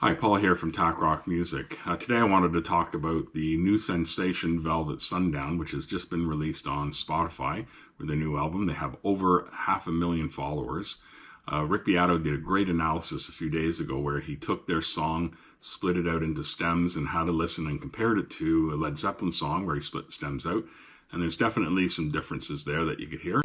Hi, Paul here from Takroc Music. Today I wanted to talk about the new sensation Velvet Sundown, which has just been released on Spotify with their new album. They have over 500,000 followers. Rick Beato did a great analysis a few days ago where he took their song, split it out into stems and how to listen, and compared it to a Led Zeppelin song where he split the stems out. And there's definitely some differences there that you could hear.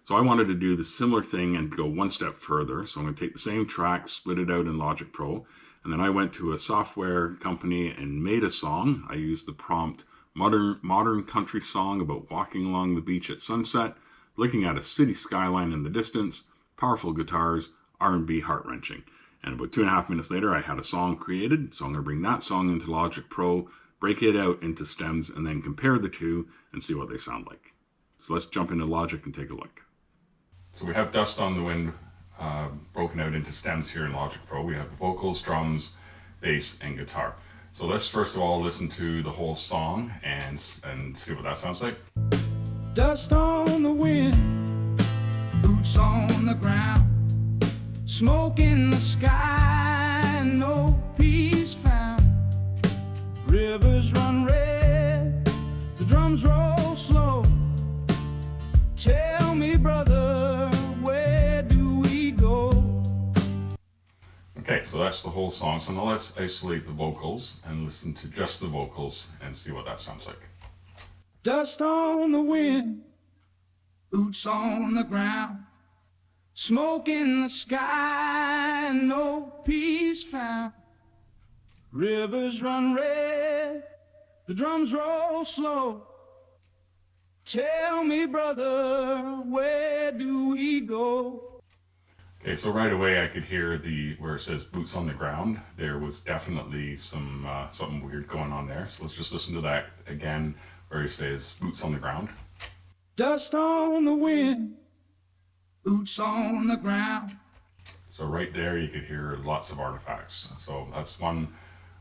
So I wanted to do the similar thing and go one step further. So I'm going to take the same track, split it out in Logic Pro, and then I went to a software company and made a song. I used the prompt modern country song about walking along the beach at sunset, looking at a city skyline in the distance, powerful guitars, R&B, heart-wrenching. And about 2.5 minutes later, I had a song created. So I'm going to bring that song into Logic Pro, break it out into stems, and then compare the two and see what they sound like. So let's jump into Logic and take a look. So we have Dust on the Wind broken out into stems here in Logic Pro. We have vocals, drums, bass, and guitar. So let's first of all listen to the whole song and see what that sounds like. Dust on the wind, boots on the ground, smoke in the sky, no peace found. Rivers run red, the drums roll slow. Tell me, brother, where do we go? Okay, so that's the whole song. So now let's isolate the vocals and listen to just the vocals and see what that sounds like. Dust on the wind, boots on the ground, smoke in the sky, no peace found. Rivers run red, the drums roll slow. Tell me, brother, where do we go? Okay, so right away I could hear where it says boots on the ground. There was definitely something weird going on there. So let's just listen to that again, where he says boots on the ground. Dust on the wind, boots on the ground. So right there you could hear lots of artifacts. So that's one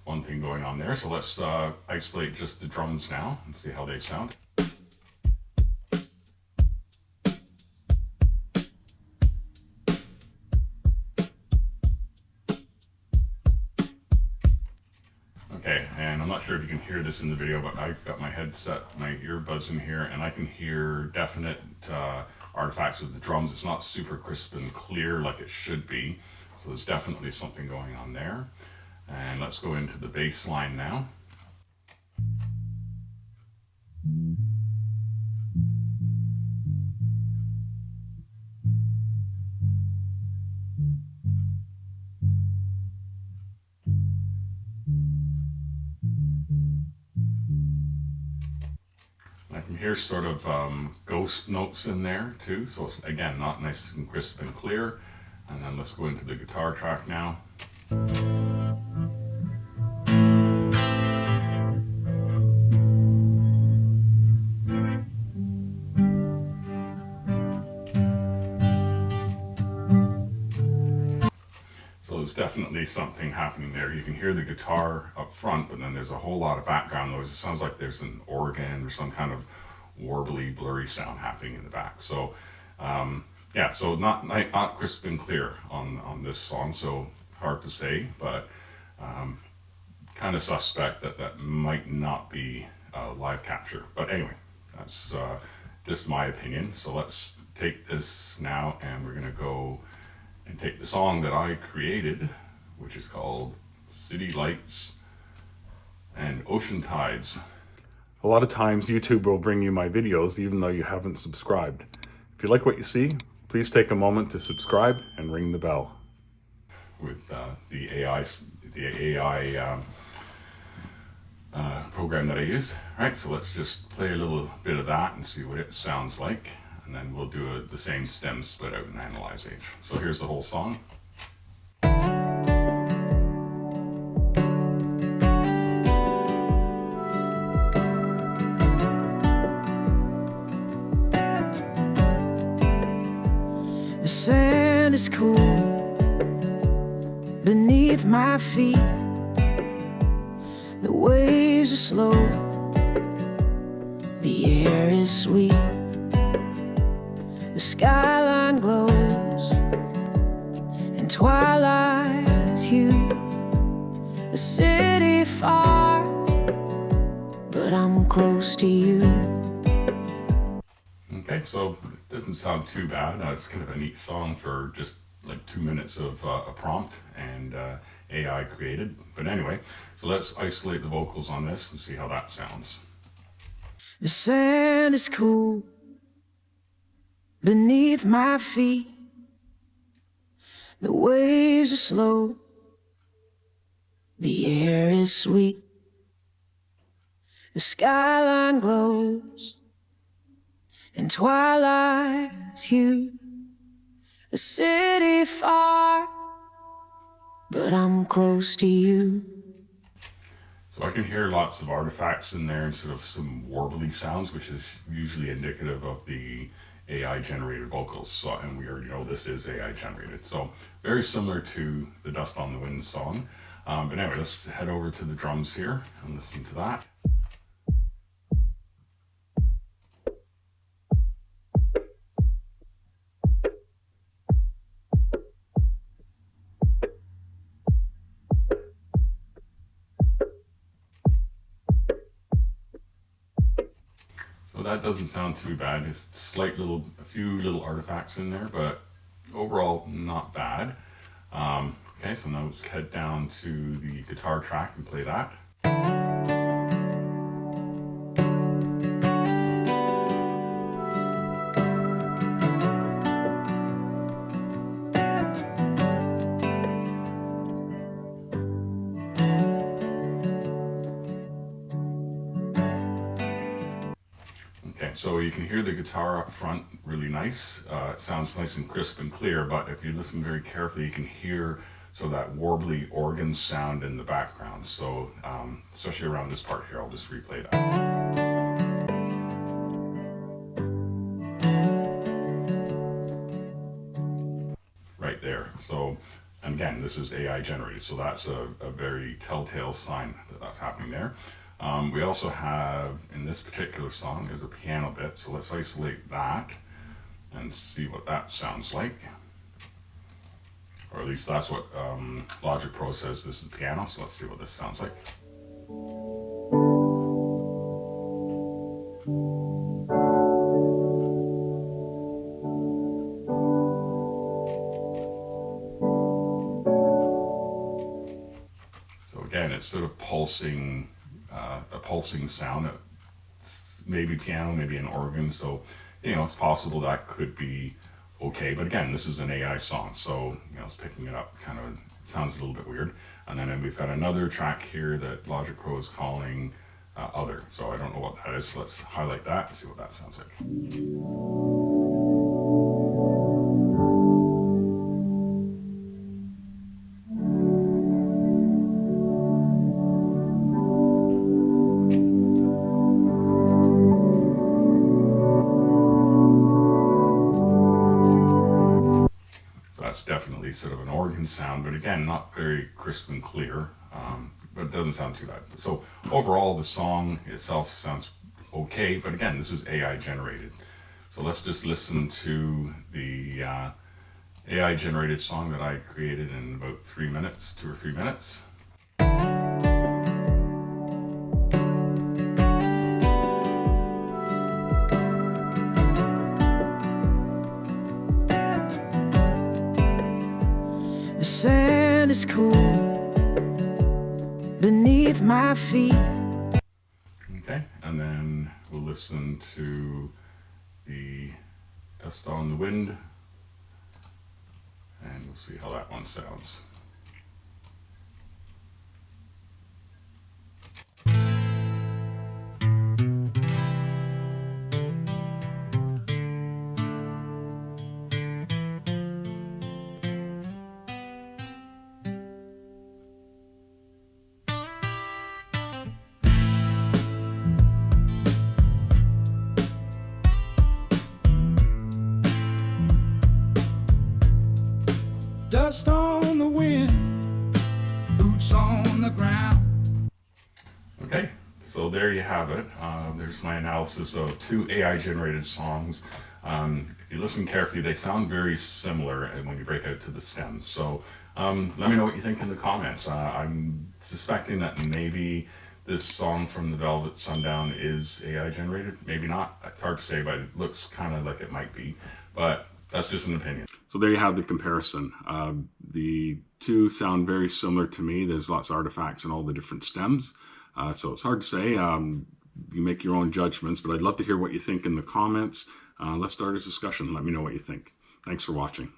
thing going on there. So let's isolate just the drums now and see how they sound. Okay, and I'm not sure if you can hear this in the video, but I've got my headset, my earbuds in here, and I can hear definite artifacts with the drums. It's not super crisp and clear like it should be, so there's definitely something going on there. And let's go into the bass line now. I can hear sort of ghost notes in there too, so it's, again, not nice and crisp and clear. And then let's go into the guitar track now. So there's definitely something happening there. You can hear the guitar up front, but then there's a whole lot of background noise. It sounds like there's an organ or some kind of warbly, blurry sound happening in the back. So yeah, so not crisp and clear on this song, so hard to say, but kind of suspect that might not be a live capture. But anyway, that's just my opinion. So let's take this now and we're gonna go and take the song that I created, which is called City Lights and Ocean Tides. A lot of times YouTube will bring you my videos even though you haven't subscribed. If you like what you see, please take a moment to subscribe and ring the bell. With the AI program that I use. All right, so let's just play a little bit of that and see what it sounds like. And then we'll do the same stem split out and analyze each. So here's the whole song. The sand is cool beneath my feet. The waves are slow. The air is sweet. The skyline glows in twilight's hue. a city far, but I'm close to you. Okay, so it doesn't sound too bad. It's kind of a neat song for just like 2 minutes of a prompt and AI created. But anyway, so let's isolate the vocals on this and see how that sounds. The sand is cool beneath my feet. The waves are slow. The air is sweet. The skyline glows in twilight's hue. A city far, but I'm close to you. So I can hear lots of artifacts in there and sort of some warbly sounds, which is usually indicative of the AI generated vocals. So, and we already know this is AI generated. So very similar to the Dust on the Wind song. But anyway, let's head over to the drums here and listen to that. So that doesn't sound too bad. It's a few little artifacts in there, but overall not bad. Okay, so now let's head down to the guitar track and play that. Okay, so you can hear the guitar up front really nice. It sounds nice and crisp and clear, but if you listen very carefully, you can hear that warbly organ sound in the background. So especially around this part here, I'll just replay that. Right there. So, and again, this is AI generated, so that's a very telltale sign that that's happening there. We also have, in this particular song, there's a piano bit, so let's isolate that and see what that sounds like. Or at least that's what Logic Pro says this is piano, so let's see what this sounds like. So again, it's sort of pulsing, a pulsing sound. It's maybe piano, maybe an organ, so it's possible that could be okay, but again, this is an AI song, so it's picking it up kind of, it sounds a little bit weird. And then we've got another track here that Logic Pro is calling Other, so I don't know what that is, so let's highlight that and see what that sounds like. That's definitely sort of an organ sound, but again, not very crisp and clear, but it doesn't sound too bad. So overall, the song itself sounds okay, but again, this is AI generated. So let's just listen to the AI generated song that I created in about 3 minutes, 2 or 3 minutes. The sand is cool beneath my feet. Okay, and then we'll listen to the Dust on the Wind, and we'll see how that one sounds. Dust on the wind, boots on the ground. Okay, so there you have it. There's my analysis of 2 AI generated songs. If you listen carefully, they sound very similar when you break out to the stems. So Let me know what you think in the comments. I'm suspecting that maybe this song from the Velvet Sundown is AI generated. Maybe not. It's hard to say, but it looks kind of like it might be. But that's just an opinion. So there you have the comparison. The two sound very similar to me. There's lots of artifacts in all the different stems. So it's hard to say. You make your own judgments, but I'd love to hear what you think in the comments. Let's start a discussion. Let me know what you think. Thanks for watching.